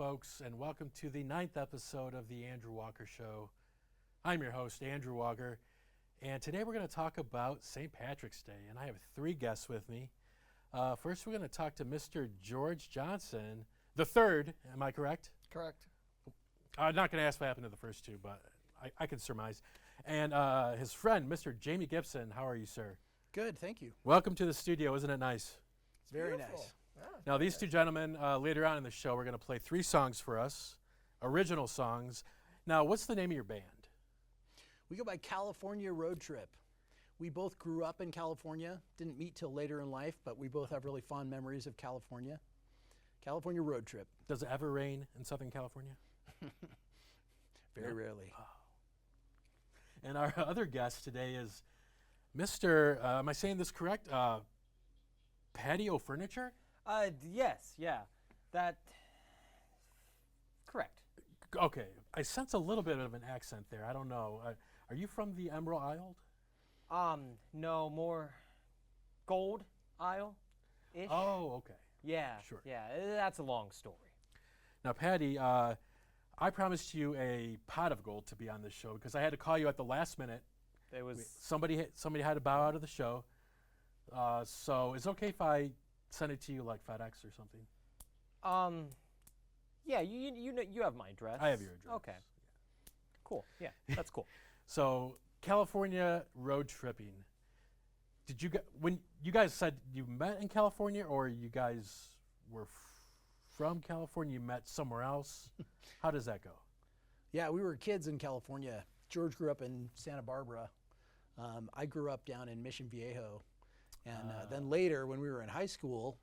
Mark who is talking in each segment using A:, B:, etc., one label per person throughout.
A: folks, and welcome to the 9th episode of The Andrew Walker Show. I'm your host, Andrew Walker, and today we're going to talk about St. Patrick's Day, and I have three guests with me. First, we're going to talk to Mr. George Johnson, the third, am I correct?
B: Correct.
A: I'm not going to ask what happened to the first two, but I can surmise. And his friend, Mr. Jamie Gibson. How are you, sir?
B: Good, thank you.
A: Welcome to the studio. Isn't it nice?
B: It's very
C: beautiful.
B: nice.
A: Now, these two gentlemen, later on in the show, we're going to play 3 songs for us, original songs. Now, what's the name of your band?
B: We go by California Road Trip. We both grew up in California, didn't meet till later in life, but we both have really fond memories of California. California Road Trip.
A: Does it ever rain in Southern California?
B: Very rarely.
A: Oh. And our other guest today is Mr., am I saying this correct? Paddy O Furniture?
C: Yes, yeah. That, correct.
A: Okay, I sense a little bit of an accent there. I don't know. Are you from the Emerald Isle?
C: No, more Gold Isle-ish.
A: Oh, okay.
C: Yeah,
A: Sure.
C: yeah, that's a long story.
A: Now, Paddy, I promised you a pot of gold to be on this show because I had to call you at the last minute.
C: It was,
A: Somebody had to bow out of the show. So it's okay if I send it to you like FedEx or something?
C: yeah, you have my address.
A: I have your address.
C: Okay. Cool, yeah, that's cool.
A: So California road tripping. Did you when you guys said you met in California, or you guys were from California? You met somewhere else? How does that go?
B: Yeah, we were kids in California. George grew up in Santa Barbara. I grew up down in Mission Viejo. And then later, when we were in high school,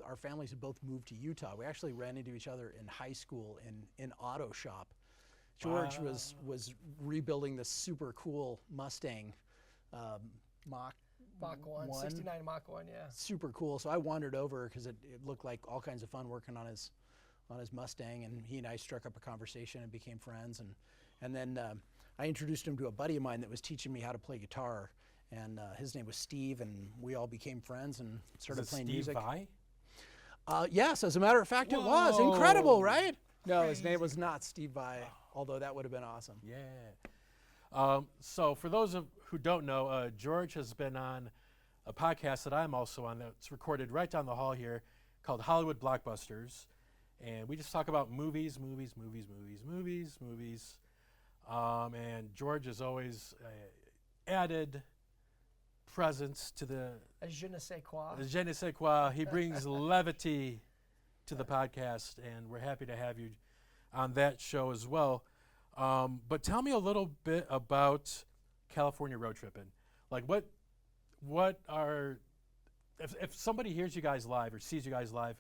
B: our families had both moved to Utah. We actually ran into each other in high school in auto shop. George was rebuilding this super cool Mustang, Mach 1.
D: 69 Mach 1, yeah.
B: Super cool. So I wandered over because it looked like all kinds of fun working on his Mustang, and he and I struck up a conversation and became friends. And then I introduced him to a buddy of mine that was teaching me how to play guitar. And his name was Steve, and we all became friends and started playing music.
A: Steve
B: Vai? Yes, as a matter of fact, it was.
A: Whoa.
B: Incredible, right? No, his name was not Steve Vai, although that would have been awesome.
A: Yeah. So for those who don't know, George has been on a podcast that I'm also on that's recorded right down the hall here called Hollywood Blockbusters. And we just talk about movies. And George is always added presence to the
D: Je ne sais quoi.
A: je ne sais quoi. He brings levity to the podcast, and we're happy to have you on that show as well. But tell me a little bit about California road tripping. Like what are, if somebody hears you guys live or sees you guys live,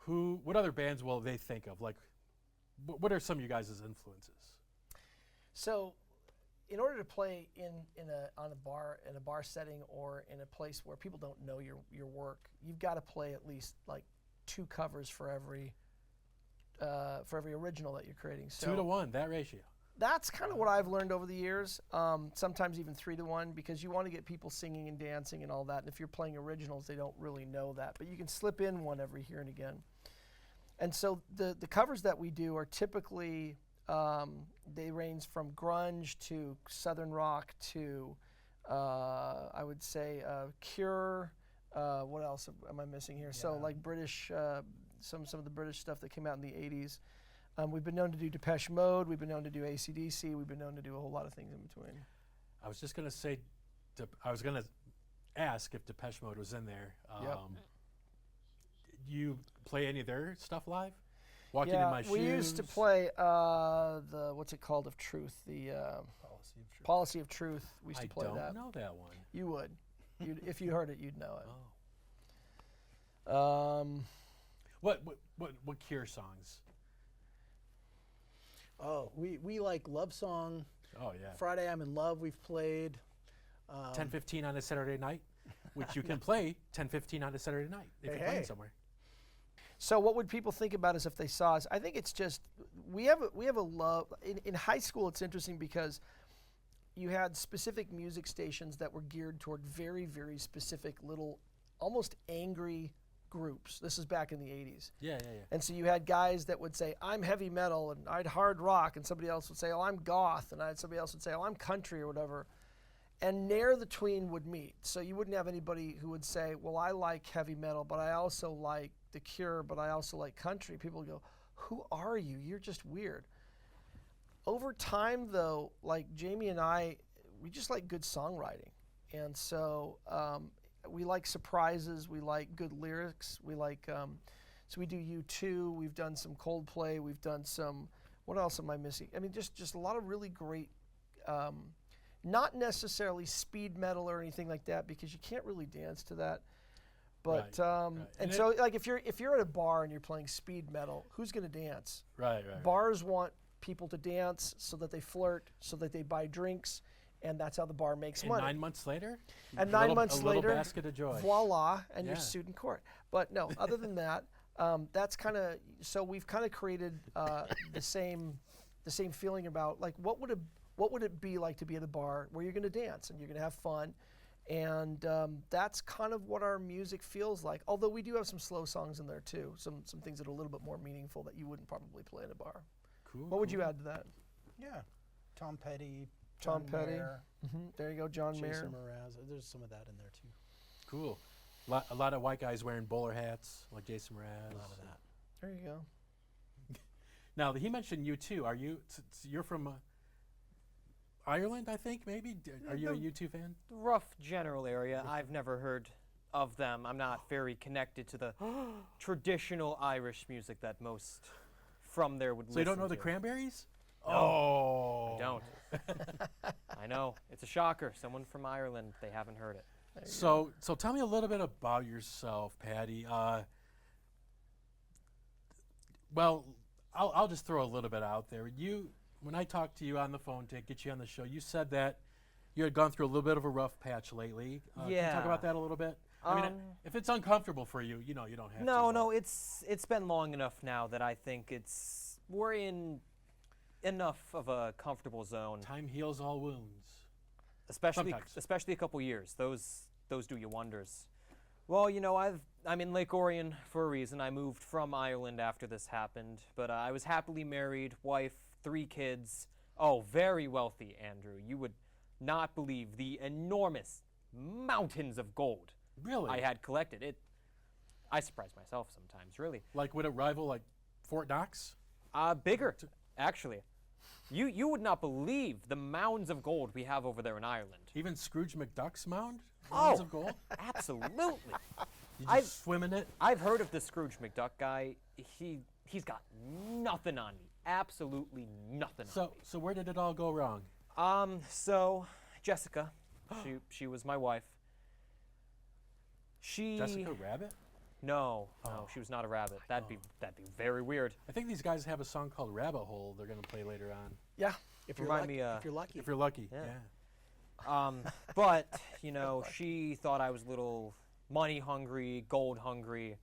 A: what other bands will they think of? Like, what are some of you guys' influences?
D: So, in order to play in a bar setting or in a place where people don't know your work, you've got to play at least like 2 covers for every original that you're creating. So
A: 2 to 1, that ratio.
D: That's kind of what I've learned over the years. Sometimes even 3 to 1, because you want to get people singing and dancing and all that. And if you're playing originals, they don't really know that, but you can slip in one every here and again. And so the covers that we do are typically they range from grunge to southern rock to I would say Cure. What else am I missing here? Yeah. So like British, some of the British stuff that came out in the 80s. We've been known to do Depeche Mode. We've been known to do AC/DC. We've been known to do a whole lot of things in between.
A: I was just going to say, I was going to ask if Depeche Mode was in there.
D: Yep.
A: You play any of their stuff live? Walking in My Shoes?
D: We used to play the, what's it called, of Truth, the Policy of Truth. We used to play that.
A: I don't know that one.
D: You would. If you heard it, you'd know it.
A: Oh. What Cure songs?
B: Oh, we like Love Song.
A: Oh, yeah.
B: Friday I'm in Love we've played.
A: 10:15 on a Saturday night, which you can play 10:15 on a Saturday night if you're playing somewhere.
D: So what would people think about us if they saw us? I think it's just we have a love in high school. It's interesting because you had specific music stations that were geared toward very, very specific little, almost angry groups. This is back in the 80s.
A: Yeah.
D: And so you had guys that would say, I'm heavy metal, and I'd hard rock, and somebody else would say, oh, I'm goth, and somebody else would say, oh, I'm country or whatever. And ne'er the tween would meet. So you wouldn't have anybody who would say, well, I like heavy metal, but I also like The Cure, but I also like country. People would go, who are you? You're just weird. Over time, though, like Jamie and I, we just like good songwriting. And so we like surprises. We like good lyrics. We like, so we do U2. We've done some Coldplay. We've done some, what else am I missing? I mean, just a lot of really great, not necessarily speed metal or anything like that, because you can't really dance to that. But
A: Right.
D: and
A: And
D: so like if you're at a bar and you're playing speed metal, who's going to dance?
A: Right.
D: Bars want people to dance so that they flirt, so that they buy drinks, and that's how the bar makes
A: And
D: money.
A: 9 months later?
D: And
A: a
D: 9
A: little-
D: months
A: a little
D: later,
A: basket of joy.
D: voila, and you're
A: Yeah.
D: sued in court. But no, other than that, that's kind of, so we've kind of created the same feeling about like what would it be like to be at a bar where you're going to dance and you're going to have fun, and that's kind of what our music feels like. Although we do have some slow songs in there too, some things that are a little bit more meaningful that you wouldn't probably play in a bar.
A: Cool.
D: What would you add to that?
B: Yeah, Tom Petty.
D: Tom
B: John
D: Petty.
B: Mayer,
D: There you go, John Mayer.
B: Jason Mraz. There's some of that in there too.
A: Cool. A lot of white guys wearing bowler hats, like Jason Mraz.
B: A lot of that.
D: There you go.
A: Now, he mentioned you too. Are you? You're from Ireland, I think. Maybe. Are you a U2 fan?
C: Rough general area. I've never heard of them. I'm not very connected to the traditional Irish music that most from there would
A: So you don't know
C: listen
A: the
C: to.
A: Cranberries?
C: No,
A: Oh.
C: I don't. I know. It's a shocker. Someone from Ireland, they haven't heard it.
A: So tell me a little bit about yourself, Paddy. Well, I'll just throw a little bit out there. When I talked to you on the phone to get you on the show, you said that you had gone through a little bit of a rough patch lately. Can you talk
C: Yeah.
A: about that a little bit? I mean, if it's uncomfortable for you, you don't have to.
C: No, it's been long enough now that I think we're in enough of a comfortable zone.
A: Time heals all wounds.
C: Especially
A: Sometimes.
C: a couple years. Those do you wonders. Well, I'm in Lake Orion for a reason. I moved from Ireland after this happened, but I was happily married, wife, 3 kids. Oh, very wealthy, Andrew. You would not believe the enormous mountains of gold
A: Really?
C: I had collected. I surprise myself sometimes, really.
A: Like, would it rival like Fort Knox?
C: Bigger, actually. You would not believe the mounds of gold we have over there in Ireland.
A: Even Scrooge McDuck's mound? Mounds of gold?
C: Absolutely.
A: You
C: I've-
A: just swim in it?
C: I've heard of the Scrooge McDuck guy. He's got nothing on me. Absolutely nothing on me.
A: So where did it all go wrong?
C: So Jessica, she was my wife.
A: Jessica Rabbit?
C: No,
A: Oh.
C: she was not a rabbit. That'd be very weird.
A: I think these guys have a song called Rabbit Hole they're going to play later on.
D: Yeah.
B: If you're
C: Remind
B: lucky,
C: me,
B: if you're lucky.
A: If you're lucky.
C: Yeah.
A: Yeah.
C: But she thought I was a little money hungry, gold hungry.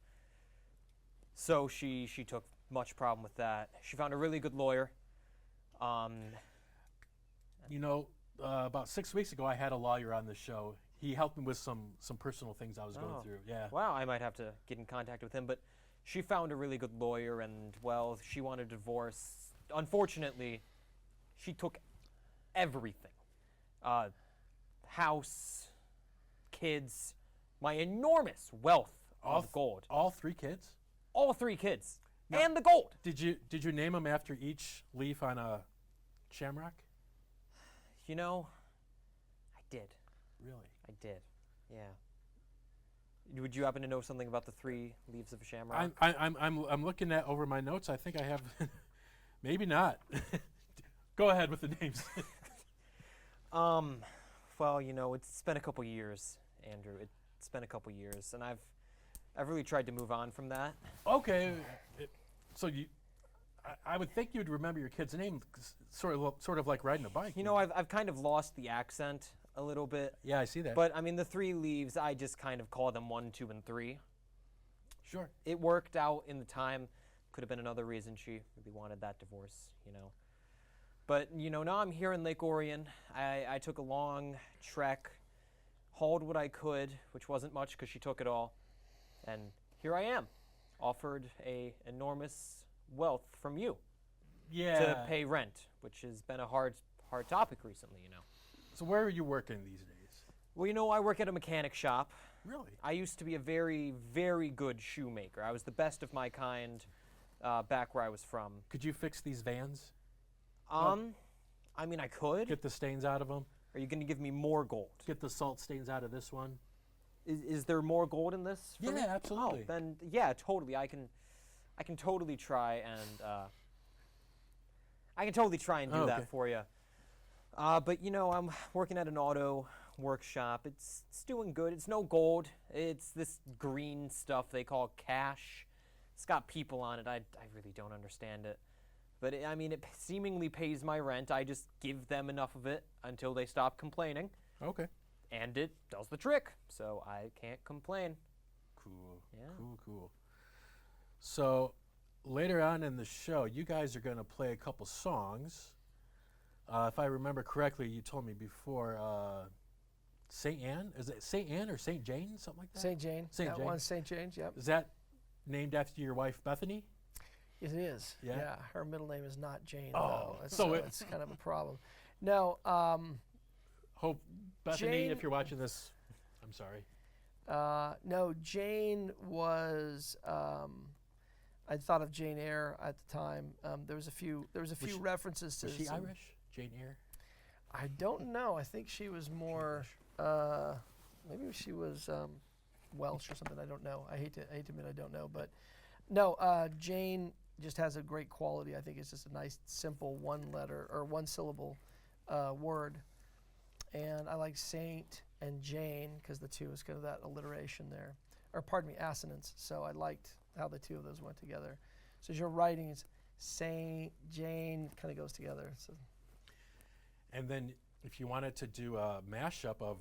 C: So she took much problem with that. She found a really good lawyer.
A: About 6 weeks ago, I had a lawyer on the show. He helped me with some personal things I was going
C: Oh.
A: through. Yeah.
C: Wow, I might have to get in contact with him. But she found a really good lawyer, and well, she wanted a divorce. Unfortunately, she took everything: house, kids, my enormous wealth of gold.
A: All 3 kids?
C: All 3 kids,
A: Now-
C: and the gold.
A: Did you name them after each leaf on a shamrock?
C: I did.
A: Really?
C: I did. Yeah. Would you happen to know something about the 3 leaves of a shamrock?
A: I'm looking at over my notes. I think I have. Maybe not. Go ahead with the names.
C: Well, it's been a couple years, Andrew. It's been a couple years, and I've really tried to move on from that.
A: Okay. So I would think you'd remember your kid's name, sort of like riding a bike.
C: I've kind of lost the accent a little bit.
A: Yeah, I see that.
C: But I mean, the 3 leaves, I just kind of call them 1, 2, and 3.
A: Sure.
C: It worked out in the time. Could have been another reason she really wanted that divorce, But, now I'm here in Lake Orion. I took a long trek, hauled what I could, which wasn't much because she took it all, and here I am, offered a enormous wealth from you
A: Yeah.
C: to pay rent, which has been a hard topic recently, you know.
A: So where are you working these days?
C: Well, you know, I work at a mechanic shop.
A: Really?
C: I used to be a very, very good shoemaker. I was the best of my kind back where I was from.
A: Could you fix these vans?
C: I mean, I could.
A: Get the stains out of them?
C: Are you going to give me more gold?
A: Get the salt stains out of this one?
C: Is there more gold in this? For me?
A: Yeah, absolutely.
C: Oh, then yeah, totally. I can totally try and do that for you. But you know, I'm working at an auto workshop. It's doing good. It's no gold. It's this green stuff they call cash. It's got people on it. I really don't understand it. But I mean, it seemingly pays my rent. I just give them enough of it until they stop complaining.
A: Okay.
C: And it does the trick. So I can't complain.
A: Cool.
C: Yeah.
A: Cool. So later on in the show, you guys are going to play a couple songs. If I remember correctly, you told me before, St. Anne? Is it St. Anne or St. Jane? Something like that?
D: St. Jane.
A: St.
D: That
A: Jane.
D: one's St. Jane's, yep.
A: Is that named after your wife, Bethany?
D: It is.
A: Yeah?
D: Her middle name is not Jane.
A: Oh,
D: though.
A: so
D: It's kind of a problem. No,
A: Hope, Bethany,
D: Jane-
A: if you're watching this, I'm sorry.
D: no, Jane was. I thought of Jane Eyre at the time. There was a few
A: she-
D: references to.
A: Was she
D: some-
A: Irish? Jane Eyre?
D: I don't know. I think she was more. Maybe she was Welsh or something. I don't know. I hate to admit I don't know, but no. Jane just has a great quality. I think it's just a nice, simple one letter or one syllable word, and I like Saint and Jane because the two is kind of that alliteration there, or pardon me, assonance. So I liked how the two of those went together. So as you're writing, it's Saint Jane kind of goes together. So.
A: And then if you wanted to do a mashup of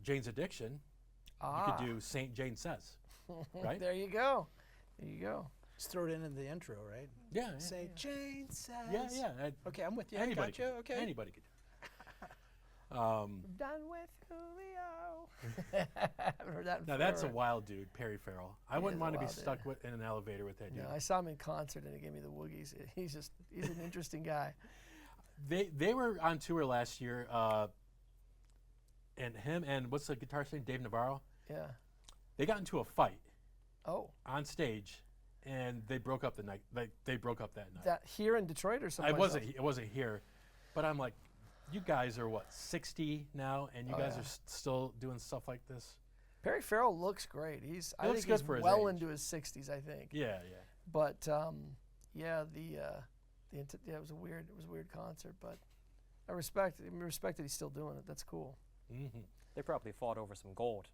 A: Jane's Addiction, you could do St. Jane Says, right?
D: There you go. There you go.
B: Just throw it in the intro, right?
A: Yeah.
B: Say Jane says.
A: Yeah.
B: Okay, I'm with you.
A: Anybody.
B: Gotcha. Okay.
A: Anybody could.
D: Done with Julio. Haven't heard that in
A: Now that's a
D: forever.
A: wild dude, Perry Farrell. I
D: He
A: wouldn't
D: is a
A: want to be
D: wild
A: stuck
D: dude.
A: with, in an elevator with that dude.
D: No, I saw him in concert and it gave me the woogies. He's an interesting guy.
A: They were on tour last year, and him and what's the guitarist name? Dave Navarro.
D: Yeah.
A: They got into a fight
D: Oh,
A: on stage, and they broke up the night. They broke up that night.
D: that here in Detroit or something?
A: It wasn't here, but I'm like, you guys are what 60 now, and you
D: Oh,
A: guys
D: yeah.
A: are still doing stuff like this.
D: Perry Farrell looks great. I
A: looks
D: think
A: good
D: he's
A: for his
D: well
A: age.
D: into his 60s. I think.
A: Yeah.
D: But yeah, it was a weird concert, but I respect that he's still doing it. That's cool.
A: Mm-hmm.
C: They probably fought over some gold.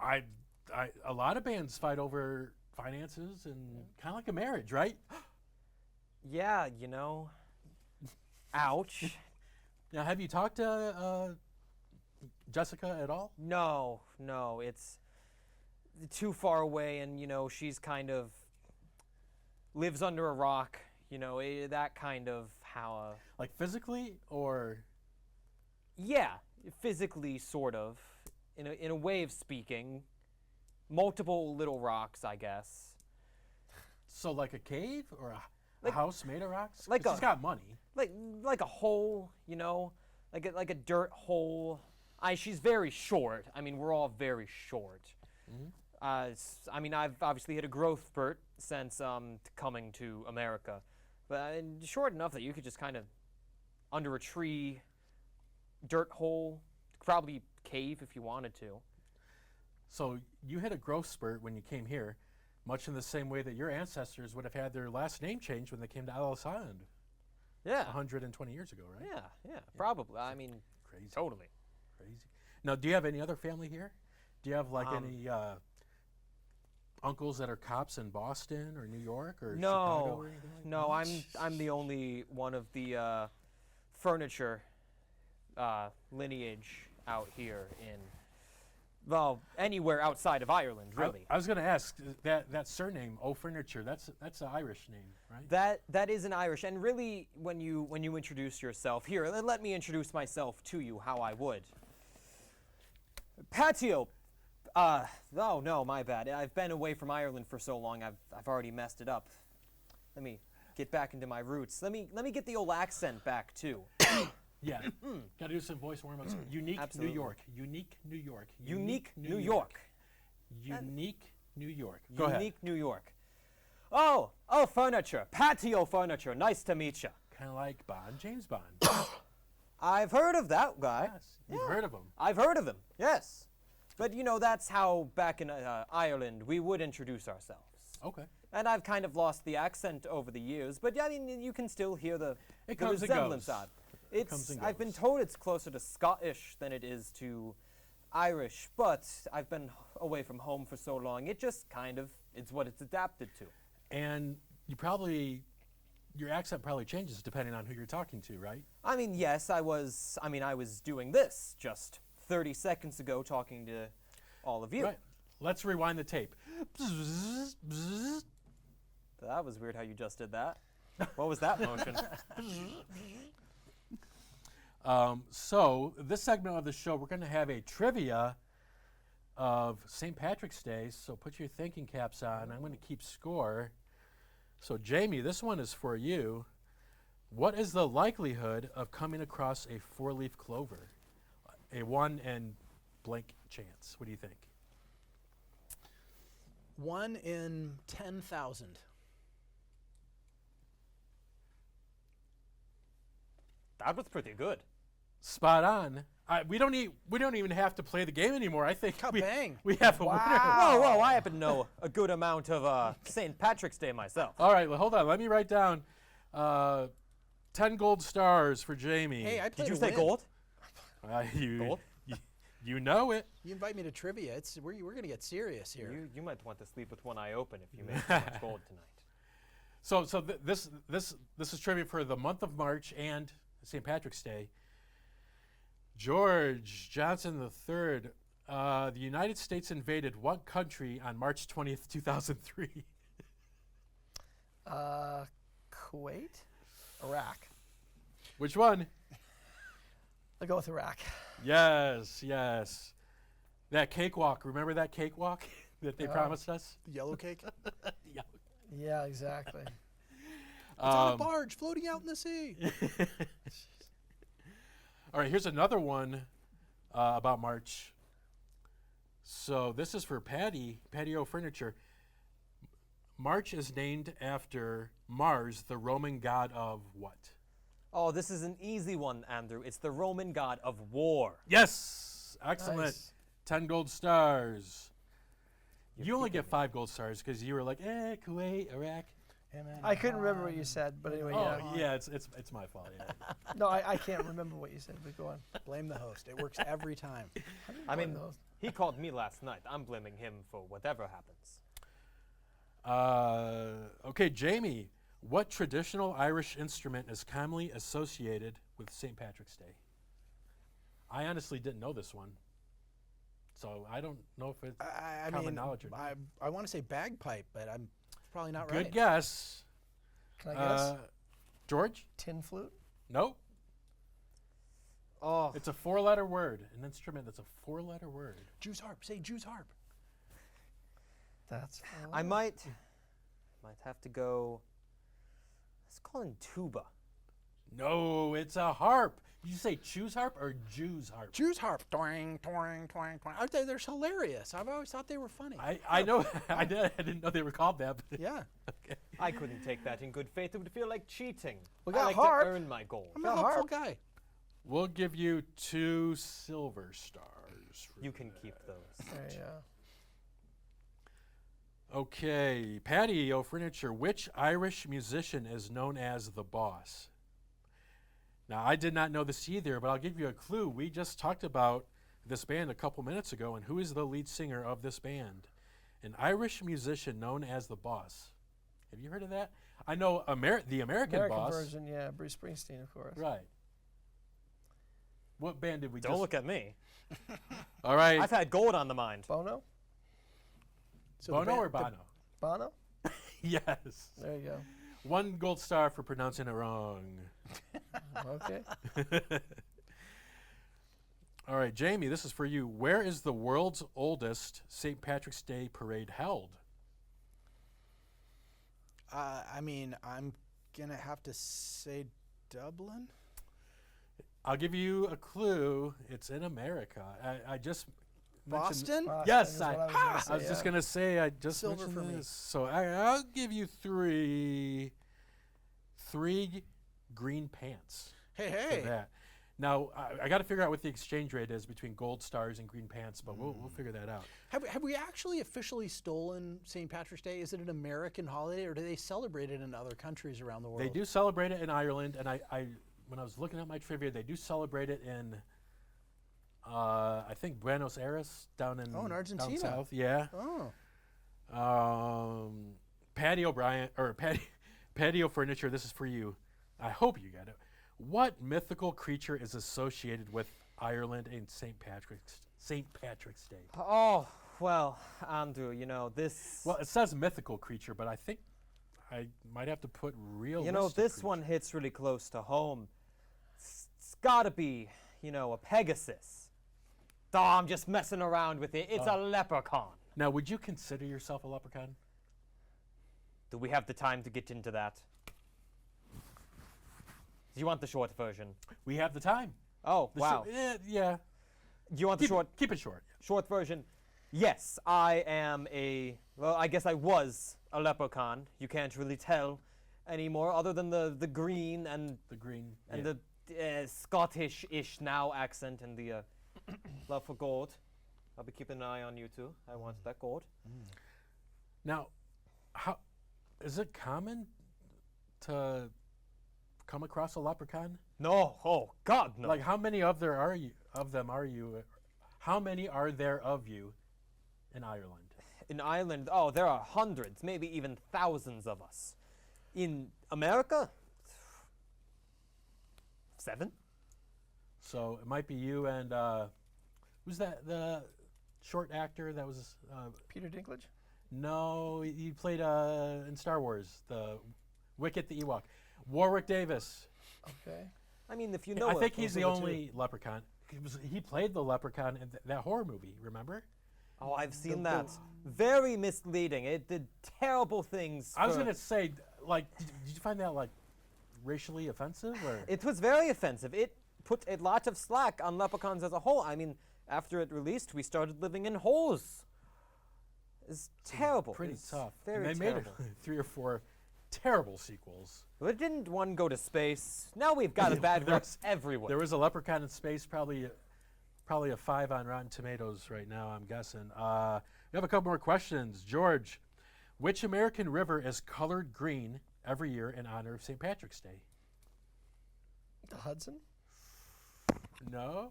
A: A lot of bands fight over finances and kind of like a marriage, right?
C: Yeah, you know. Ouch.
A: Now, have you talked to Jessica at all?
C: No, it's too far away, and you know she's kind of lives under a rock. You know that kind of how.
A: Like physically, or
C: Yeah, physically, sort of, in a way of speaking. Multiple little rocks, I guess.
A: so like a cave or a
C: Like-
A: house made of rocks?
C: like
A: 'Cause she's
C: a-
A: got money.
C: Like a hole, you know, like a dirt hole. She's very short. I mean, we're all very short. I mean, I've obviously hit a growth spurt since coming to America, but short enough that you could just kind of under a tree, dirt hole, probably cave if you wanted to.
A: So you hit a growth spurt when you came here, much in the same way that your ancestors would have had their last name changed when they came to Ellis Island
C: Yeah.
A: 120 years ago, right?
C: Yeah, probably. I mean,
A: Crazy.
C: totally.
A: Crazy. Now, do you have any other family here? Do you have like
C: Um,
A: any uncles that are cops in Boston or New York or
C: No,
A: Chicago or anything like
C: no,
A: that?
C: I'm the only one of the furniture lineage out here in anywhere outside of Ireland, really.
A: I was going to ask that surname O Furniture. That's an Irish name, right?
C: That is an Irish, and really, when you introduce yourself here, let me introduce myself to you how I would. Paddy O Oh no, my bad. I've been away from Ireland for so long. I've already messed it up. Let me get back into my roots. Let me get the old accent back too.
A: Yeah. Got to do some voice warm-ups. Unique
C: Absolutely.
A: New York. Unique New York.
C: Unique New York.
A: Unique New York. Go ahead.
C: Unique New York. Oh, Furniture. Paddy O Furniture. Nice to meet you.
A: Kind of like Bond, James Bond.
C: I've heard of that guy.
A: Yes, you've heard of him.
C: I've heard of him. Yes. But you know, that's how back in Ireland we would introduce ourselves.
A: Okay.
C: And I've kind of lost the accent over the years, but yeah, I mean, you can still hear the
A: comes and
C: resemblance
A: goes.
C: of it.
A: Comes and
C: I've been
A: goes.
C: told it's closer to Scottish than it is to Irish, but I've been away from home for so long, it just kind of, it's what it's adapted to.
A: And your accent probably changes depending on who you're talking to, right?
C: I mean, yes, I was doing this just 30 seconds ago talking to all of you.
A: Right. Let's rewind the tape.
C: That was weird how you just did that. What was that motion?
A: So this segment of the show, we're going to have a trivia of St. Patrick's Day. So put your thinking caps on. I'm going to keep score. So Jamie, this one is for you. What is the likelihood of coming across a four-leaf clover? A 1 in blank chance. What do you think?
B: 1 in 10,000.
C: That was pretty good.
A: Spot on. We don't even have to play the game anymore. I think
B: Kabang.
A: we have a winner.
C: Whoa, I happen to know a good amount of St. Patrick's Day myself.
A: All right, well, hold on. Let me write down 10 gold stars for Jamie.
B: Hey, I played
C: Did you
B: to
C: say
B: win.
C: gold?
A: You,
C: Gold?
A: you know it.
B: You invite me to trivia. We're going to get serious here.
C: You might want to sleep with one eye open if you make so much gold tonight.
A: So this is trivia for the month of March and St. Patrick's Day. George Johnson III, the United States invaded what country on March 20th, 2003?
D: Kuwait? Iraq.
A: Which one?
D: I'll go with Iraq.
A: Yes. That cakewalk. Remember that cakewalk that they promised us?
B: The yellow cake?
A: Yeah.
D: Yeah, exactly.
B: It's on a barge floating out in the sea.
A: All right, here's another one about March. So this is for Paddy O Furniture. March is named after Mars, the Roman god of what?
C: Oh, this is an easy one, Andrew. It's the Roman god of war.
A: Yes, excellent.
D: Nice.
A: 10 gold stars. You only get 5 gold stars because you were like, Kuwait, Iraq.
D: I couldn't remember what you said, but anyway,
A: Oh,
D: yeah.
A: yeah, it's my fault. Yeah.
D: No, I can't remember what you said, but go on.
B: Blame the host. It works every time.
C: I mean,
D: those.
C: he called me last night. I'm blaming him for whatever happens.
A: Okay, Jamie, what traditional Irish instrument is commonly associated with St. Patrick's Day? I honestly didn't know this one, so I don't know if it's common knowledge or not.
B: I want to say bagpipe, but I'm probably not
A: Good
B: right.
A: guess.
D: Can I guess?
A: George?
D: Tin flute?
A: Nope.
C: Oh,
A: It's a 4-letter word. An instrument that's a 4-letter word.
B: Jew's harp. Say Jew's harp.
D: That's.
C: I might have to go. Let's call him tuba.
A: No, it's a harp. Did you say choose harp or Jew's harp?
B: Jew's harp. Twang, twang, twang, twang. They're hilarious. I've always thought they were funny.
A: I know. I didn't know they were called that. But
B: Yeah.
A: okay.
C: I couldn't take that in good faith. It would feel like cheating.
D: We
C: I
D: got
C: like
D: harp.
C: to earn my gold.
B: I'm
D: Got
B: a hopeful
D: harp.
B: guy.
A: We'll give you 2 silver stars. for
C: You can
A: that.
C: keep those.
D: There you go.
A: Okay, Paddy O Furniture. Which Irish musician is known as the Boss? Now, I did not know this either, but I'll give you a clue. We just talked about this band a couple minutes ago, and who is the lead singer of this band? An Irish musician known as the Boss. Have you heard of that? I know the American Boss.
D: version, yeah. Bruce Springsteen, of course.
A: Right. What band did we
C: Don't
A: just...
C: look at me.
A: All right.
C: I've had gold on the mind.
D: Bono?
B: So
A: Bono or Bono?
D: Bono?
A: Yes.
D: There you go.
A: 1 gold star for pronouncing it wrong.
D: Okay.
A: All right, Jamie, this is for you. Where is the world's oldest St. Patrick's Day parade held?
B: I mean, I'm gonna have to say Dublin.
A: I'll give you a clue. It's in America. I just mentioned-
B: Boston?
A: Yes,
D: is what I was
A: I
D: gonna
A: was
D: say,
A: just
D: yeah.
A: gonna say I just
B: Silver
A: mentioned
B: for me.
A: this. So I'll give you three green pants
B: Hey,
A: for
B: hey.
A: that. Now I got to figure out what the exchange rate is between gold stars and green pants, but we'll figure that out.
B: Have we actually officially stolen St. Patrick's Day? Is it an American holiday, or do they celebrate it in other countries around the world?
A: They do celebrate it in Ireland, and I when I was looking at my trivia, they do celebrate it in I think Buenos Aires down in
B: in Argentina.
A: down south. Yeah.
B: Oh.
A: Paddy O Furniture. This is for you. I hope you get it. What mythical creature is associated with Ireland and St. Patrick's Day?
C: Oh, well, Andrew, this.
A: Well, it says mythical creature, but I think I might have to put real.
C: This one hits really close to home. It's gotta be, a Pegasus. Oh, I'm just messing around with it. It's a leprechaun.
A: Now, would you consider yourself a leprechaun?
C: Do we have the time to get into that? Do you want the short version?
A: We have the time.
C: Oh,
A: The
C: wow.
A: yeah.
C: Do you want the
A: Keep it short.
C: short version? Yes, I am I guess I was a leprechaun. You can't really tell anymore, other than the green and
A: The green.
C: the Scottish-ish now accent and the love for gold. I'll be keeping an eye on you too. I want that gold.
A: Now, how is it common to come across a leprechaun?
C: No, oh God, no.
A: Like, how many of them are you? How many are there of you in Ireland?
C: In Ireland, there are hundreds, maybe even thousands of us. In America, 7.
A: So it might be you and who's that? The short actor that was
D: Peter Dinklage?
A: no, he played in Star Wars, the Wicket the Ewok. Warwick Davis.
D: Okay.
C: I mean, if you know
A: I
C: it,
A: think he's
C: those
A: the
C: are two.
A: only leprechaun. He played the leprechaun in that horror movie. Remember?
C: Oh, I've seen that. Very misleading. It did terrible things.
A: I was
C: for-
A: gonna say, like, did you find that like racially offensive or?
C: It was very offensive. It put a lot of slack on leprechauns as a whole. I mean, after it released, we started living in holes. It's terrible.
A: Pretty
C: It's
A: tough.
C: Very
A: and they
C: terrible.
A: made 3 or 4 terrible sequels.
C: But didn't one go to space? Now we've got a bad rep everywhere.
A: There was a leprechaun in space, probably a 5 on Rotten Tomatoes right now, I'm guessing. We have a couple more questions. George, which American river is colored green every year in honor of St. Patrick's Day?
D: The Hudson?
A: No?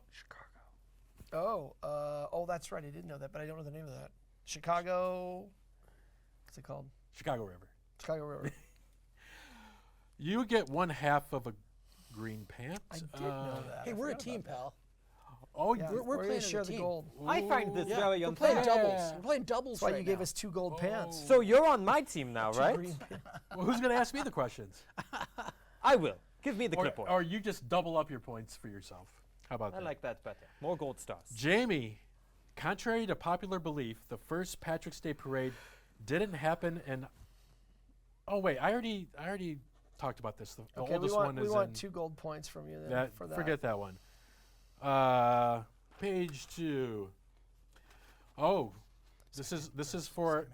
D: Oh, that's right. I did know that, but I don't know the name of that. Chicago. What's it called?
A: Chicago River.
D: Chicago River.
A: You get 1/2 of a green pant.
D: I did know that.
B: Hey,
D: I
B: we're a
D: forgot
B: team,
D: about that.
B: pal.
A: Oh,
D: Yeah,
B: We're
D: gonna
B: playing as a
D: share the
B: team.
D: gold.
C: I find this
B: Yeah,
C: very
B: we're
C: unfair.
B: playing doubles.
A: Yeah.
B: We're playing doubles
D: That's why
B: right
D: you gave
B: now.
D: us 2 gold pants.
C: So you're on my team now,
D: 2
C: right?
D: green pants.
A: well, who's going to ask me the questions?
C: I will. Give me the
A: Or,
C: clipboard.
A: or you just double up your points for yourself. How about
C: I
A: that?
C: like that better. More gold stars.
A: Jamie, contrary to popular belief, the first Patrick's Day parade didn't happen in. Oh wait, I already talked about this. The
D: Okay,
A: oldest one
D: we
A: is
D: want
A: in
D: 2 gold points from you then
A: that.
D: for that.
A: Forget that one. Page 2. Oh, this is for.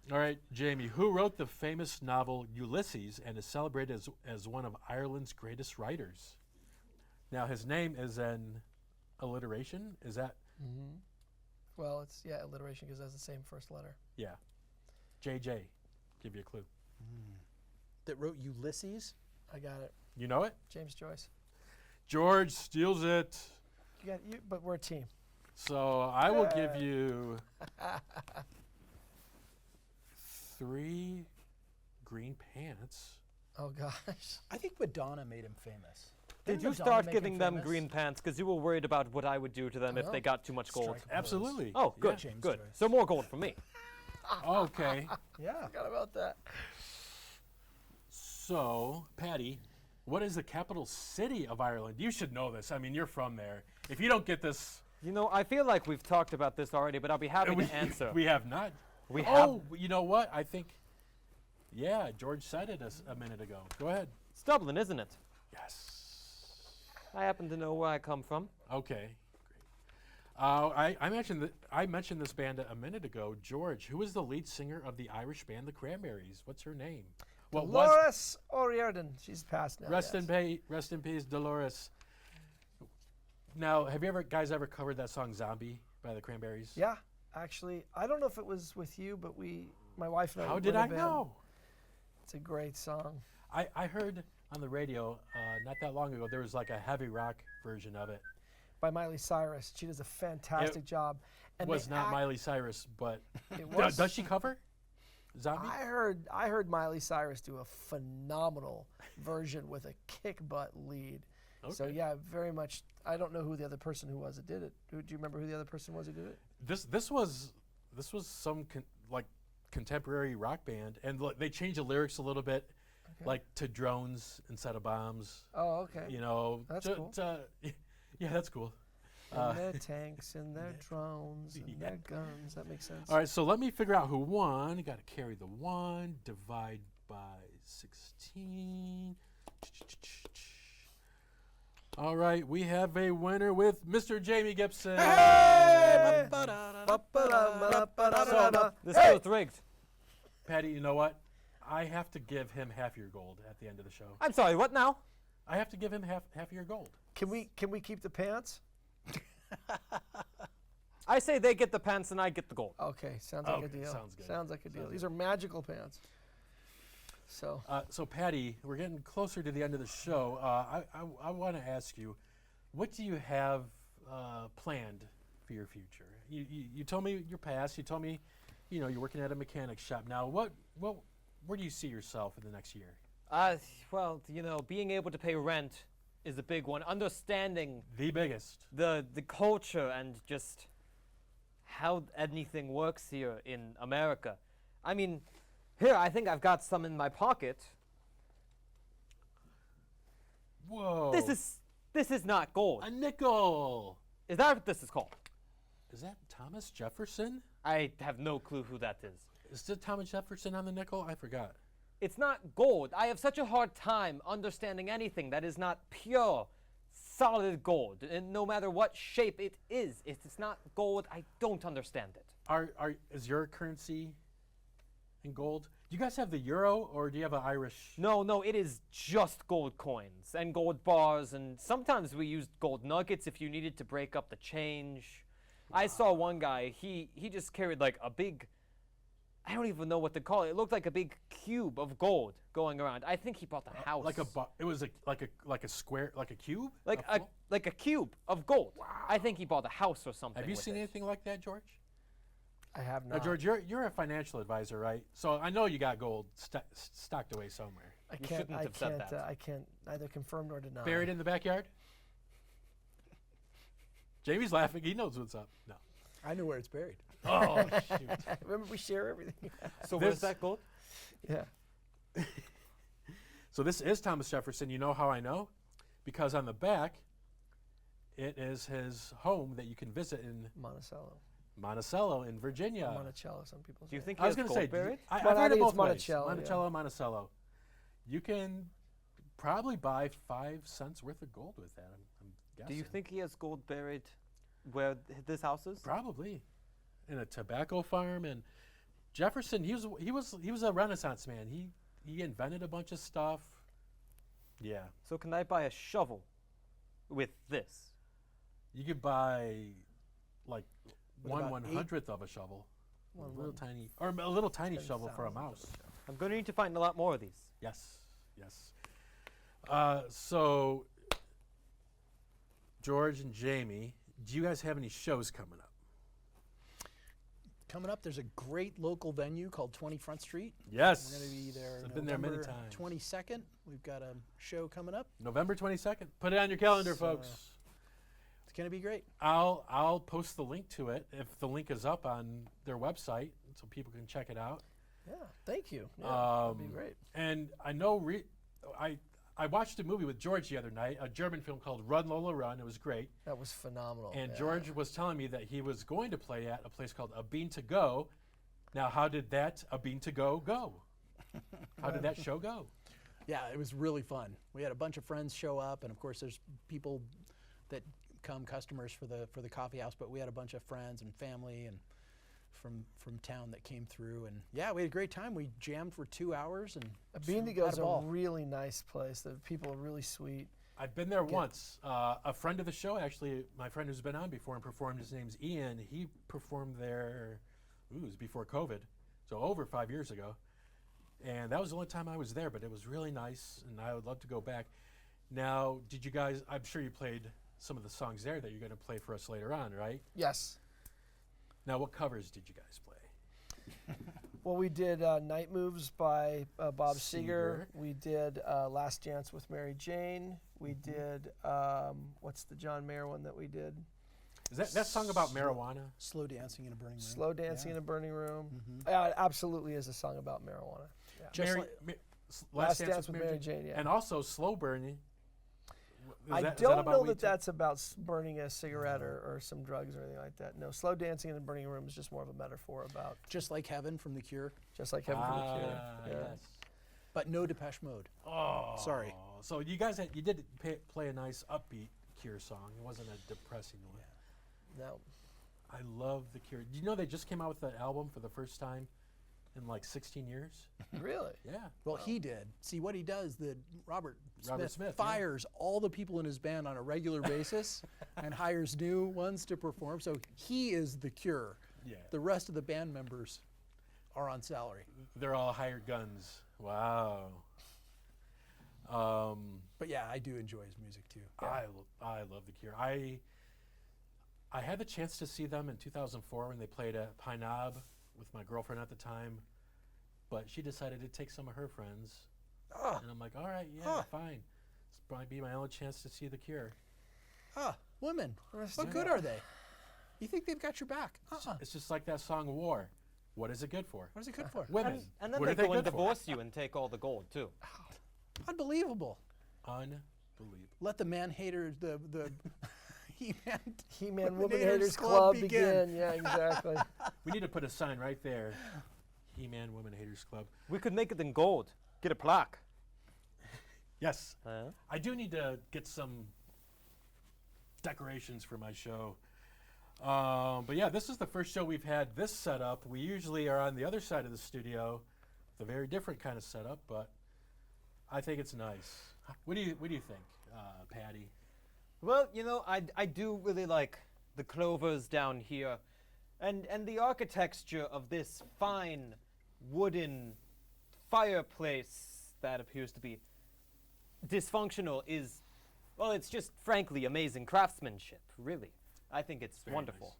A: All right, Jamie, who wrote the famous novel Ulysses and is celebrated as one of Ireland's greatest writers? Now, his name is an alliteration. Is that?
D: Well, it's alliteration because it has the same first letter.
A: Yeah. JJ. Give you a clue.
B: That wrote Ulysses.
D: I got it.
A: You know it?
D: James Joyce.
A: George steals it.
D: You got you, but we're a team.
A: So I will give you 3 green pants.
D: Oh gosh.
B: I think Madonna made him famous.
C: Did
B: Didn't
C: you
B: Madonna
C: start
B: make him
C: giving them
B: famous?
C: green pants because you were worried about what I would do to them if
D: know.
C: they got too much gold?
B: Strike a pose.
A: Absolutely.
C: Oh, good,
B: Yeah. James
C: good.
B: Joyce.
C: So more gold for me.
A: Okay.
B: Yeah.
D: Forgot about that.
A: So, Patty, What is the capital city of Ireland? You should know this. I mean, you're from there. If you don't get this,
C: You know, I feel like we've talked about this already, but I'll be happy
A: we,
C: to answer.
A: we have not.
C: We
A: Oh, you know what? I think, yeah, George said it a minute ago. Go ahead.
C: It's Dublin, isn't it?
A: Yes.
C: I happen to know where I come from.
A: Okay. Great. I mentioned this band a minute ago. George, who is the lead singer of the Irish band The Cranberries? What's her name? What was
D: Dolores O'Riordan. She's passed now.
A: rest
D: yes.
A: in peace, Dolores. Now, have you guys ever covered that song "Zombie" by The Cranberries?
D: Yeah, actually, I don't know if it was with you, but my wife and I.
A: How
D: were
A: did
D: in a
A: I
D: band.
A: know?
D: It's a great song.
A: I heard on the radio not that long ago there was like a heavy rock version of it.
D: By Miley Cyrus. She does a fantastic job.
A: It was not Miley Cyrus, but
D: It was.
A: does she cover "Zombie"?
D: I heard Miley Cyrus do a phenomenal version with a kick butt lead. So
A: Okay.
D: yeah, very much. I don't know who the other person who was that did it. Do you remember who the other person was who did it?
A: This was some like contemporary rock band, and they changed the lyrics a little bit, like to drones instead of bombs.
D: Oh, okay.
A: You know,
D: That's cool.
A: Yeah, that's cool.
D: And their tanks and their drones and their guns. That makes sense.
A: All right, so let me figure out who won. Got to carry the 1, divide by 16. All right, we have a winner with Mr. Jamie Gibson.
C: This feels rigged.
A: Patty, you know what? I have to give him half your gold at the end of the show.
C: I'm sorry, what now?
A: I have to give him half your gold.
D: Can we keep the pants?
C: I say they get the pants and I get the gold.
D: Okay, sounds like a
A: Okay,
D: deal.
A: sounds good.
D: Sounds like a deal.
A: Sounds
D: These are magical pants. So
A: So Patty, we're getting closer to the end of the show. I want to ask you, what do you have planned for your future? You told me your past. You told me, you're working at a mechanic shop now. Where do you see yourself in the next year?
C: Well, being able to pay rent is a big one. Understanding
A: The biggest.
C: the culture and just how anything works here in America. I mean, here I think I've got some in my pocket.
A: Whoa.
C: This is not gold.
A: a nickel.
C: Is that what this is called?
A: Is that Thomas Jefferson?
C: I have no clue who that is.
A: Is it Thomas Jefferson on the nickel? I forgot.
C: It's not gold. I have such a hard time understanding anything that is not pure, solid gold. And no matter what shape it is, if it's not gold, I don't understand it.
A: Is your currency in gold? Do you guys have the euro, or do you have an Irish?
C: No, it is just gold coins and gold bars, and sometimes we used gold nuggets if you needed to break up the change. I saw one guy, he just carried like a big, I don't even know what to call it. It looked like a big cube of gold going around. I think he bought the house.
A: It was like a square, like a cube.
C: like a cube of gold. Wow. I think he bought a house or something.
A: Have you
C: with
A: seen
C: it.
A: anything like that, George?
D: I have
A: Now,
D: not.
A: George, you're a financial advisor, right? So I know you got gold stocked away somewhere,
C: You shouldn't have said that.
D: I can't neither confirm nor deny.
A: buried in the backyard. Jamie's laughing. He knows what's up. No.
B: I know where it's buried.
A: Oh shoot.
D: Remember, we share everything.
C: So
A: This-
C: where's that gold?
D: Yeah.
A: So this is Thomas Jefferson. You know how I know? Because on the back, it is his home that you can visit in
D: Monticello.
A: Monticello in Virginia.
D: Monticello, some people say.
C: Do you think
A: I
C: he
A: was
C: has
A: going to
C: gold
A: say,
C: buried?
A: I've
D: Well, I
A: heard it
D: think it's
A: both ways.
D: Monticello, yeah.
A: Monticello, Monticello. You can probably buy 5 cents worth of gold with that. I'm guessing.
C: Do you think he has gold buried where this house is?
A: Probably in a tobacco farm. And Jefferson, he was a Renaissance man. He invented a bunch of stuff. Yeah,
C: So can I buy a shovel with this?
A: you could buy like
B: What about
A: 1/100th of a shovel,
D: One
A: a little tiny shovel for a
D: 10,000th
A: mouse.
C: I'm going to need to find a lot more of these.
A: Yes, yes. So, George and Jamie, do you guys have any shows coming up?
B: Coming up, there's a great local venue called 20 Front Street.
A: Yes.
B: We're going to be there
A: I've been there many
B: November
A: times.
B: 22nd. We've got a show coming up.
A: November 22nd. Put it on your calendar,
B: So,
A: folks.
B: It's going to be great.
A: I'll post the link to it if the link is up on their website so people can check it out.
D: Yeah, thank you. Yeah, that'd be great.
A: And I know I watched a movie with George the other night, a German film called Run Lola Run. It was great.
D: That was phenomenal.
A: And
D: yeah.
A: George was telling me that he was going to play at a place called A Bean to Go. Now, how did that A Bean to Go go? How did that show go?
B: Yeah, it was really fun. We had a bunch of friends show up, and of course, there's people that come, customers for the coffee house. But we had a bunch of friends and family and from town that came through, and yeah, we had a great time. We jammed for 2 hours and
D: A Bean to
B: had
D: Go is a
B: ball.
D: really nice place. The people are really sweet.
A: I've been there once. A friend of the show, actually, my friend who's been on before and performed, his name's Ian. He performed there, it was before COVID, so over 5 years ago. And that was the only time I was there, but it was really nice, and I would love to go back. Now, did you guys, I'm sure you played some of the songs there that you're going to play for us later on, right?
D: Yes.
A: Now, what covers did you guys play?
D: Well, we did Night Moves by Bob Seger.
A: Seger.
D: We did Last Dance with Mary Jane. We did, what's the John Mayer one that we did?
A: Is that song about marijuana?
B: Slow dancing in a burning room.
D: Slow Dancing in a Burning Room.
B: Mm-hmm.
D: Yeah, it absolutely is a song about marijuana. Yeah.
B: Just
A: Mary,
B: like-
A: Last Dance with Mary Jane.
D: yeah.
A: And also Slow Burning.
D: I
A: Is
D: don't
A: about
D: know
A: weed
D: that
A: too?
D: that's about burning a cigarette or some drugs or anything like that. No, Slow Dancing in a Burning Room is just more of a metaphor about
B: Just like Heaven from The Cure,
D: just like Heaven for the Cure. Yeah.
A: Yes.
B: but no Depeche Mode.
A: Oh,
B: Sorry.
A: So you guys you did play a nice upbeat Cure song. It wasn't a depressing one.
D: No.
A: I love the Cure. Do you know they just came out with that album for the first time in like 16 years?
D: Really?
A: Yeah.
B: Well, he did. See what he does. Robert Smith,
A: yeah.
B: fires all the people in his band on a regular basis and hires new ones to perform. So he is the Cure.
A: Yeah.
B: The rest of the band members are on salary.
A: They're all hired guns. Wow.
B: But yeah, I do enjoy his music too.
A: I love the Cure. I had the chance to see them in 2004 when they played at Pine Knob with my girlfriend at the time, but she decided to take some of her friends, and I'm like, all right, yeah, fine. This might be my only chance to see the Cure.
B: Women.
D: Rest
B: What
D: in
B: good
D: peace.
B: are they? You think they've got your back?
A: It's just like that song War. What is it good for?
B: What is it good for?
A: Women.
C: And then
A: What
C: they
A: are
C: go and
A: good for?
C: divorce you and take all the gold too.
B: Unbelievable.
A: Unbelievable.
B: Let the man haters, the He-Man.
D: He-Man Woman
B: Haters
D: Haters
B: Club
D: Club
B: begin.
D: begin. Yeah, exactly.
A: We need to put a sign right there. He-Man Women Haters Club.
C: We could make it in gold. Get a plaque.
A: Yes.
C: Huh?
A: I do need to get some decorations for my show. But yeah, this is the first show we've had this setup. We usually are on the other side of the studio, with a very different kind of setup, but I think it's nice. What do you think, Patty?
C: Well, you know, I do really like the clovers down here, and the architecture of this fine wooden fireplace that appears to be dysfunctional is, well, it's just frankly amazing craftsmanship. Really, I think it's
A: Very
C: wonderful.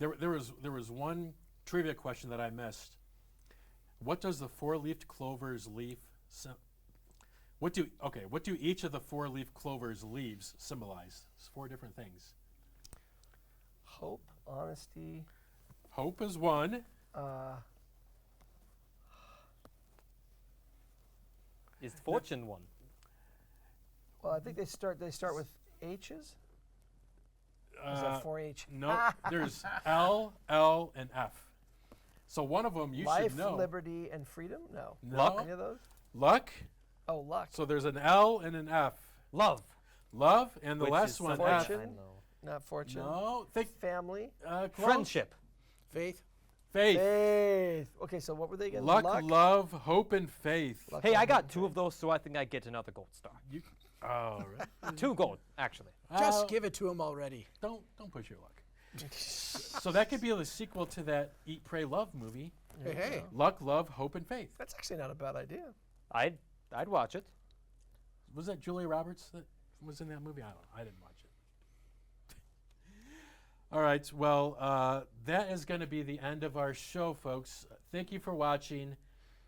A: nice. There was one trivia question that I missed. What does the four-leafed clover's leaf? What do each of the four-leaf clover's leaves symbolize? It's 4 different things.
D: Hope, honesty.
A: Hope is one.
C: Is fortune one?
D: Well, I think they start with H's. Is that 4-H?
A: No, there's L, L, and F. So one of them you
D: Life,
A: should know.
D: liberty, and freedom? No.
A: No.
D: Any of those?
A: Luck.
D: Oh, luck.
A: So there's an L and an F.
C: Love.
A: Love, and the
C: Which
A: last
C: is
A: one
C: something
A: F.
C: I
D: Fortune?
C: know.
D: Not fortune.
A: No, think
D: Family.
A: close.
C: Friendship.
B: Faith.
A: Faith.
D: Faith. Okay, so what were they again?
A: Luck, love, hope, and faith.
D: Luck,
C: Hey,
D: love,
C: I got
D: and
C: 2 of those, so I think I get another gold star.
A: You, oh, really?
C: 2 gold, actually.
B: Just give it to him already.
A: Don't push your luck. So that could be the sequel to that Eat, Pray, Love movie.
D: There you
B: Hey.
D: go.
A: Luck, love, hope, and faith.
D: That's actually not a bad idea.
C: I'd watch it.
A: Was that Julia Roberts that was in that movie? I don't know. I didn't watch it. All right. Well, that is going to be the end of our show, folks. Thank you for watching.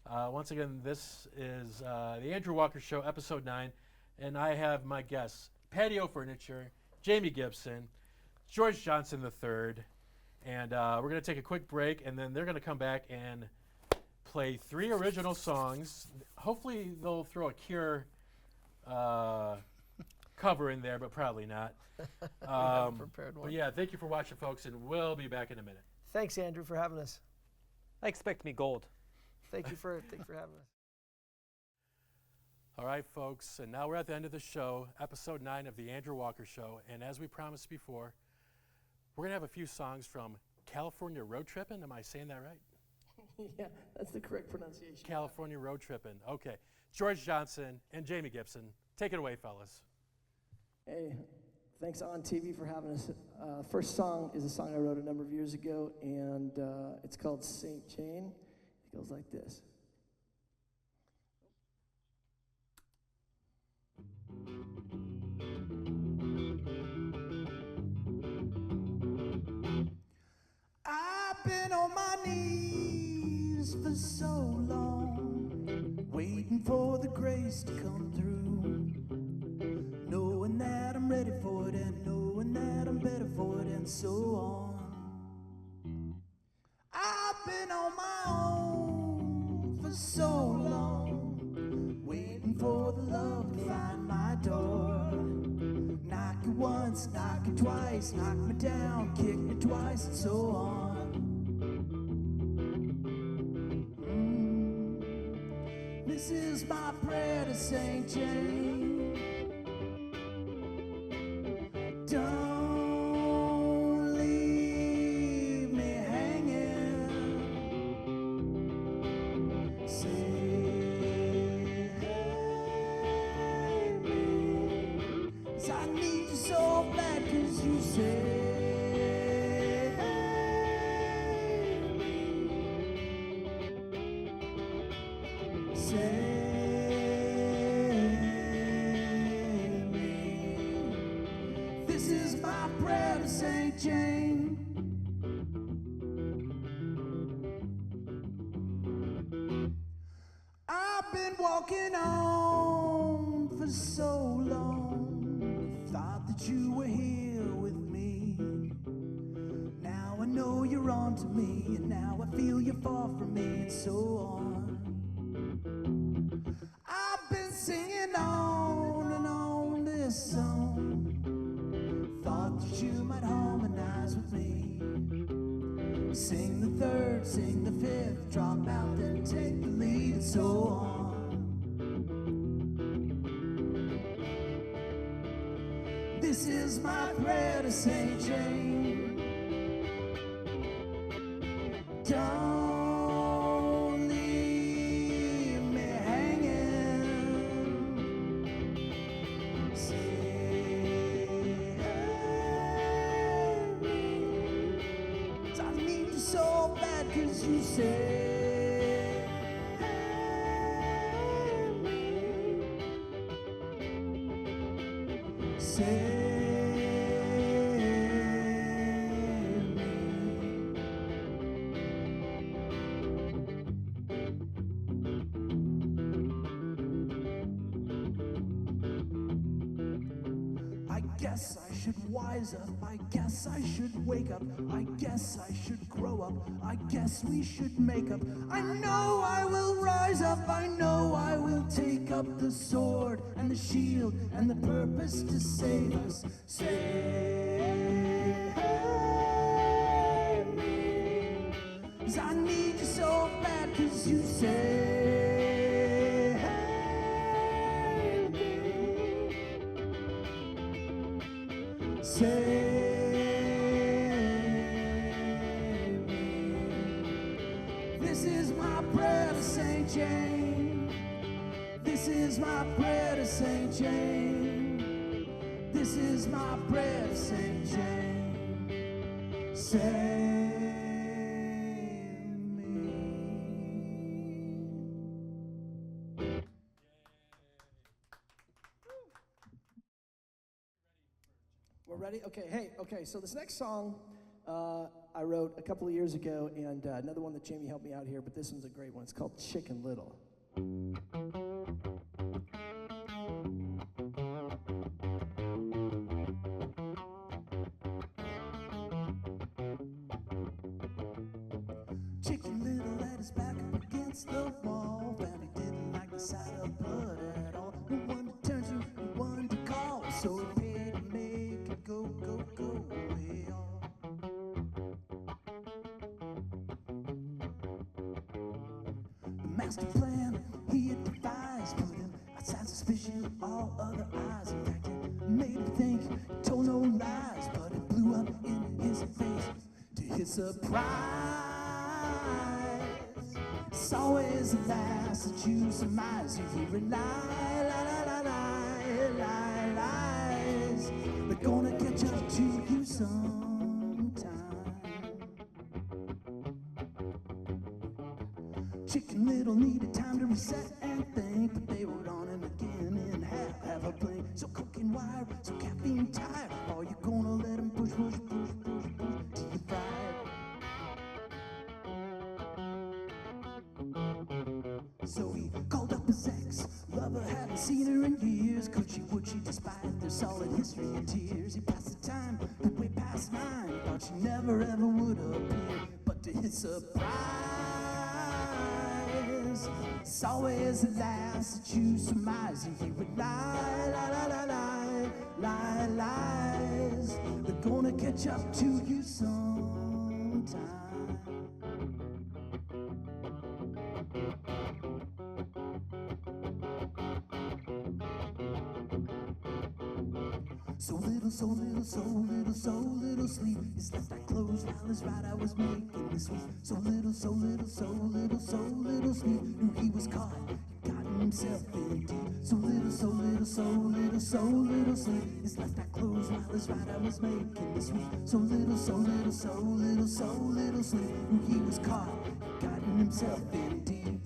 A: Once again, this is the Andrew Walker Show, Episode 9. And I have my guests, Paddy O Furniture, Jamie Gibson, George Johnson III. And we're going to take a quick break, and then they're going to come back and play 3 original songs. Hopefully, they'll throw a Cure cover in there, but probably not.
D: have a prepared one.
A: But yeah, thank you for watching, folks, and we'll be back in a minute.
D: Thanks, Andrew, for having us.
C: I expect me gold.
D: Thank you for having us.
A: All right, folks, and now we're at the end of the show, episode 9 of the Andrew Walker Show. And as we promised before, we're going to have a few songs from California Road Trippin'. Am I saying that right?
D: Yeah, that's the correct pronunciation.
A: California Road Trippin'. Okay. George Johnson and Jamie Gibson. Take it away, fellas.
E: Hey, thanks On TV for having us. First song is a song I wrote a number of years ago, and it's called St. Jane. It goes like this. I've been on my knees for so long, waiting for the grace to come through, knowing that I'm ready for it and knowing that I'm better for it and so on. I've been on my own for so long, waiting for the love to find my door. Knock it once, knock it twice, knock me down, kick me twice, and so on. This is my prayer to St. Jane. Don't leave me hanging. Save me. 'Cause I need you so bad, 'cause you saved me. Save me. This is my prayer to St. Jane. I've been walking on for so long, thought that you were here with me. Now I know you're on to me, and now I feel you're far from me, and so on. I've been singing on and on this song, thought that you might harmonize with me. Sing the third, sing the fifth, drop out, then take the lead, and so on. This is my prayer to St. Jane. Don't leave me hanging. Save me. 'Cause I need you so bad, 'cause you saved me. Save me. I guess I should wise up, I guess I should wake up, I guess I should grow up, I guess we should make up. I know I will rise up, I know I will take up the sword and the shield and the purpose to save us. Save me. 'Cause I need you so bad, 'cause you saved me. Save me. This is my prayer to St. Jane. This is my prayer to St. Jane. This is my prayer to St. Jane. Save me. We're ready? Okay, hey, okay, so this next song I wrote a couple of years ago, and another one that Jamie helped me out here, but this one's a great one. It's called Chicken Little. Chicken Little had his back up against the wall. Family didn't like the sight of blood at all. No one to turn to master plan he had devised put him outside suspicion of all other eyes. In fact, it made him think, told no lies, but it blew up in his face. To his surprise, it's always the last that you surmise. You hear it lie, lies. They're gonna catch up to you sometime. Chicken Little needed time to reset and think, but they were on him again in half a blink. So cooking wire, so caffeine tired. Are you gonna let him push till you fry? So he called up his ex-lover, hadn't seen her in years. Could she, would she, despite their solid history of tears? He passed the time, but way past 9. Thought she never ever would appear, but to his surprise, it's always the last that you surmise. And he would lie, lies. They're gonna catch up to you sometime. So little sleep. It's left I closed while his right I was making this week. So little sleep. Knew he was caught, he gotten himself in deep. So little sleep. It's left I closed while his right I was making this week. So little sleep. Knew he was caught, he gotten himself in deep.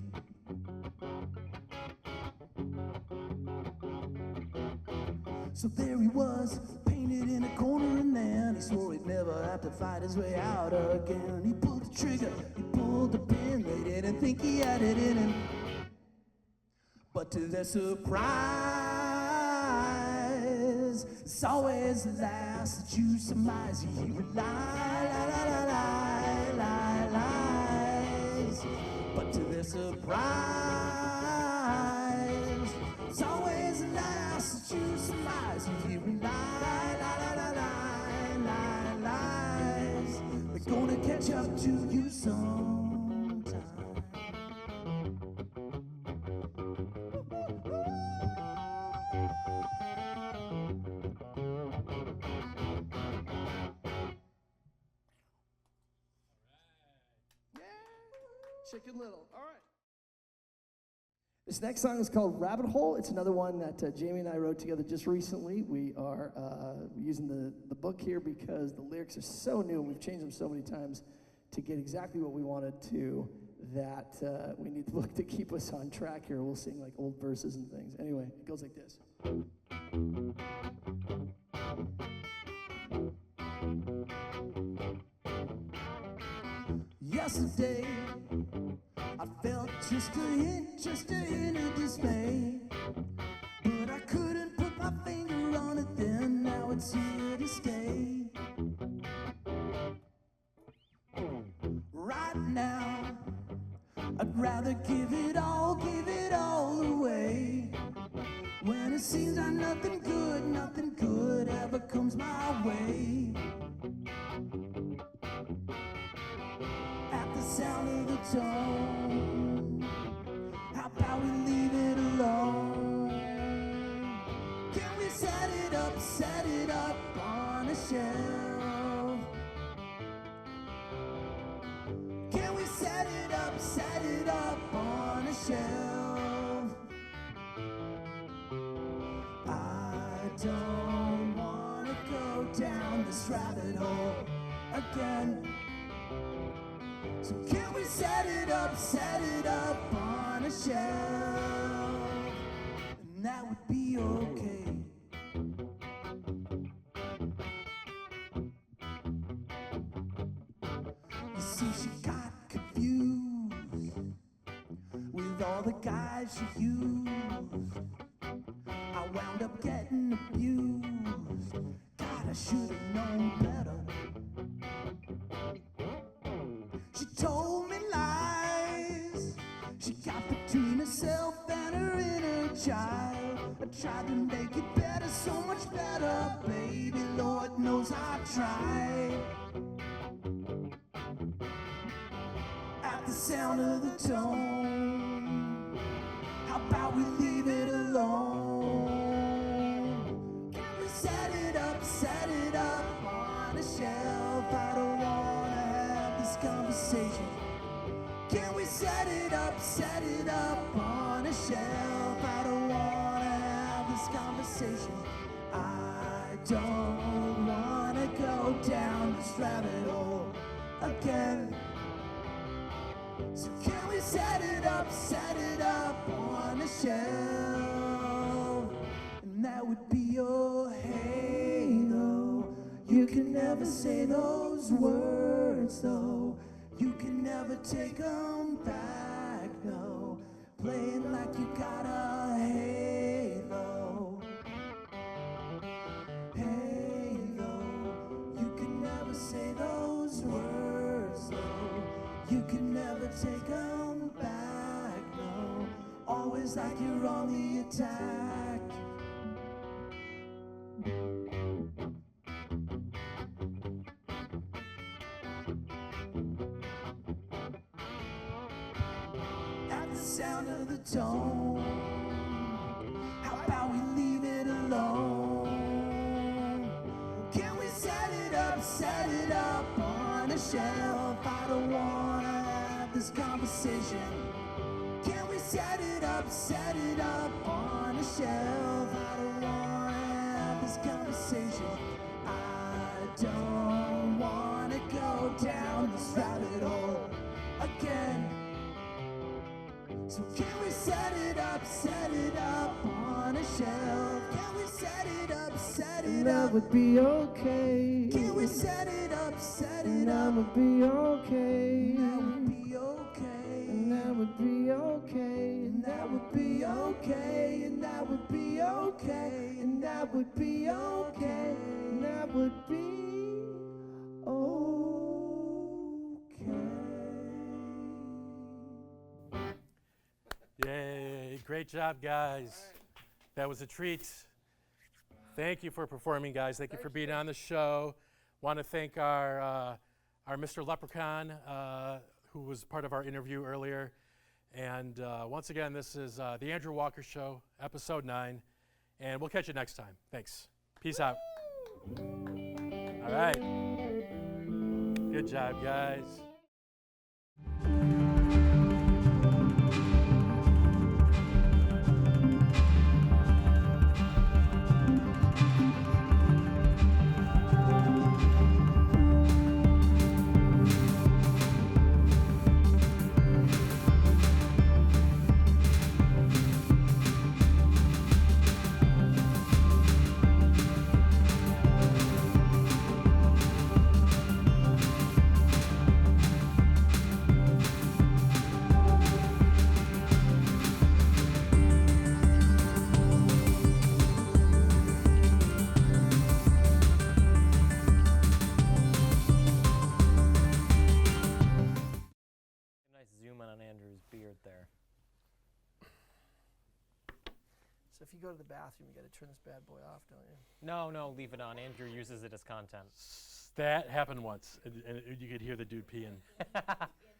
E: So there he was, painted in a corner, and then he swore he'd never have to fight his way out again. He pulled the trigger, he pulled the pin, they didn't think he had it in him. But to their surprise, it's always the last that you surmise. You hear it lies. But to their surprise, it's always the last that you surmise. You hear it lies. They're gonna catch up to you sometime.
D: Chicken Little. All right.
F: This next song is called Rabbit Hole. It's another one that Jamie and I wrote together just recently. We are using the book here because the lyrics are so new and we've changed them so many times to get exactly what we wanted to, that we need the book to keep us on track here. We'll sing like old verses and things. Anyway, it goes like this.
E: Yesterday, I felt just a hint of dismay. But I couldn't put my finger on it then, now it's here to stay. Right now, I'd rather give it all away. When it seems like nothing good ever comes my way. At the sound of the tone, how about we leave it alone? Can we set it up on a shelf? Can we set it up on a shelf? I don't wanna go down this rabbit hole again. So can we set it up on a shelf? And that would be okay. You see, she got confused with all the guys she used. I wound up getting abused. God, I should have known better. She told me lies. She got between herself and her inner child. I tried to make it better, so much better, baby. Lord knows I tried. At the sound of the tone, conversation? Can we set it up on a shelf? I don't wanna have this conversation. I don't wanna go down this rabbit hole again. So can we set it up on a shelf? And that would be your halo. You can never say those words though. You can never take them back, no. Playing like you got a halo. Halo. You can never say those words though. You can never take them back, no. Always like you're on the attack. At the sound of the tone, how about we leave it alone? Can we set it up on a shelf? I don't wanna have this conversation. Can we set it up on a shelf? I don't wanna have this conversation. I don't wanna go down this rabbit hole again. So can we set it up on a shelf? Can we set it up?
F: And that would be okay.
E: Can we set it up?
F: And that would be okay.
E: That would be okay.
F: And that would be okay.
E: And that would be okay. And that would be okay.
F: And that would be okay. And that would be okay.
A: Yay, great job, guys. That was a treat. Thank you for performing, guys. Thank you for being on the show. Want to thank our Mr. Leprechaun, who was part of our interview earlier. And once again, this is The Andrew Walker Show, Episode 9. And we'll catch you next time. Thanks. Peace out. All right. Good job, guys.
C: Nice zoom in on Andrew's beard there.
D: So if you go to the bathroom, you got to turn this bad boy off, don't you?
C: No, leave it on. Andrew uses it as content.
A: That happened once, and you could hear the dude peeing.